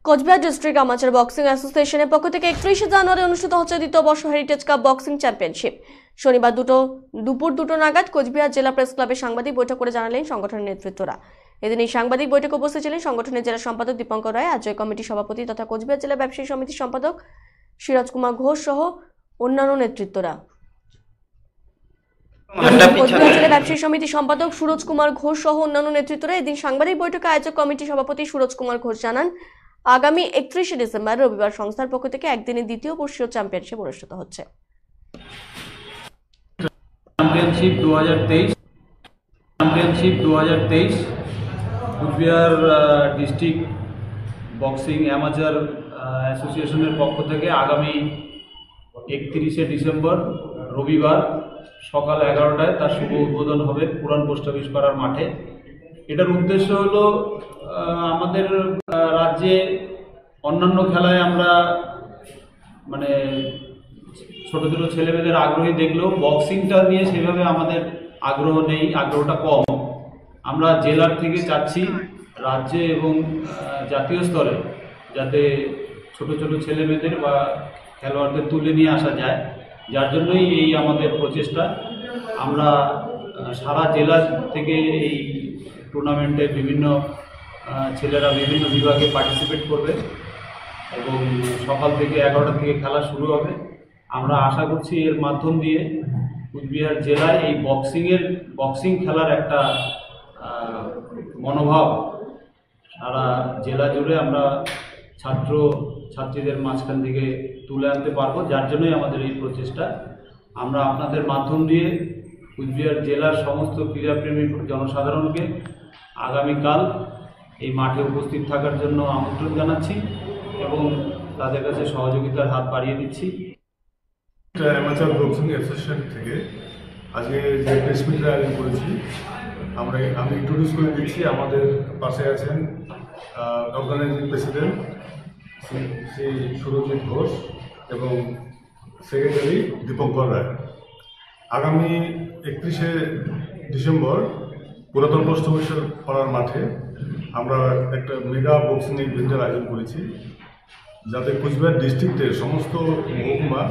Cooch Behar district আমাচার boxing অ্যাসোসিয়েশনের পক্ষ থেকে 31 জানুয়ারি অনুষ্ঠিত হচ্ছে দ্বিতীয় বর্ষ হেরিটেজ কাপ বক্সিং চ্যাম্পিয়নশিপ। শনিবার দুপুর 2টো নাগাদ কোচবিহার জেলা প্রেস ক্লাবে সাংবাদিক বৈঠক করে জানালেন সংগঠনের নেতৃত্বরা। এদিন এই সাংবাদিক বৈঠকে উপস্থিত ছিলেন সংগঠনের জেলা সম্পাদক দীপঙ্কর রায়, আজয় কমিটির সভাপতি তথা কোচবিহার জেলা ব্যবসায়ী সমিতির সম্পাদক সিরাজ কুমার ঘোষ সহ অন্যান্য নেতৃত্বরা। কোচবিহার জেলা ব্যবসায়ী সমিতির সম্পাদক সুরজ কুমার ঘোষ সহ অন্যান্য নেতৃত্বরা এদিন সাংবাদিক বৈঠকে আয়োজক কমিটির সভাপতি সুরজ কুমার ঘোষ জানান, আগামী 31 ডিসেম্বর রবিবার সংস্থার পক্ষ থেকে একদিনের দ্বিতীয় বর্ষীয় চ্যাম্পিয়নশিপ অনুষ্ঠিত হচ্ছে। Championship 2023 Coochbehar district boxing amateur অ্যাসোসিয়েশনের পক্ষ থেকে আগামী 31 ডিসেম্বর রবিবার সকাল 11টায় তার শুভ উদ্বোধন হবে পুরান পোস্ট অফিস পাড়ার মাঠে। এটার উদ্দেশ্য হলো আমাদের রাজ্যে অন্যান্য খেলায় আমরা মানে ছোট ছোট ছেলেমেয়েদের আগ্রহী দেখলেও বক্সিংটা নিয়ে সেভাবে আমাদের আগ্রহ নেই, আগ্রহটা কম। আমরা জেলার থেকে চাচ্ছি রাজ্যে এবং জাতীয় স্তরে যাতে ছোট ছোট ছেলেমেয়েদের বা খেলোয়াড়দের তুলে নিয়ে আসা যায়, যার জন্যই এই আমাদের প্রচেষ্টা। আমরা সারা জেলা থেকে এই টুর্নামেন্টে বিভিন্ন ছেলেরা বিভিন্ন বিভাগে পার্টিসিপেট করবে এবং সকাল থেকে 11টা থেকে খেলা শুরু হবে। আমরা আশা করছি এর মাধ্যম দিয়ে কোচবিহার জেলায় এই বক্সিং খেলার একটা মনোভাব সারা জেলা জুড়ে আমরা ছাত্রীদের মাঝখান থেকে তুলে আনতে পারবো, যার জন্যই আমাদের এই প্রচেষ্টা। আমরা আপনাদের মাধ্যম দিয়ে কোচবিহার জেলার সমস্ত ক্রীড়াপ্রেমী জনসাধারণকে আগামীকাল এই মাঠে উপস্থিত থাকার জন্য আমন্ত্রণ জানাচ্ছি এবং তাদের কাছে সহযোগিতার হাত বাড়িয়ে দিচ্ছি। অ্যামাচার বক্সিং অ্যাসোসিয়েশন থেকে আজকে যে প্রেস মিটের আয়োজন করেছি আমি ইন্ট্রোডিউস করে দিচ্ছি। আমাদের পাশে আছেন অর্গানাইজিং প্রেসিডেন্ট শ্রী সুরজিৎ ঘোষ এবং সেক্রেটারি দীপঙ্কর রায়। আগামী 31 ডিসেম্বর পুরাতন পোস্ট অফিস পাড়ার মাঠে আমরা একটা মেগা বক্সিং ইভেন্টের আয়োজন করেছি, যাতে কোচবিহার ডিস্ট্রিক্টের সমস্ত মহকুমা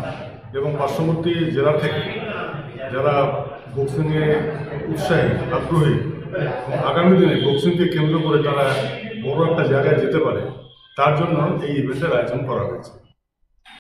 এবং পার্শ্ববর্তী জেলা থেকে যারা বক্সিংয়ে উৎসাহী আগ্রহী আগামী দিনে বক্সিংকে কেন্দ্র করে তারা বড় একটা জায়গায় যেতে পারে, তার জন্য এই ইভেন্টের আয়োজন করা হয়েছে।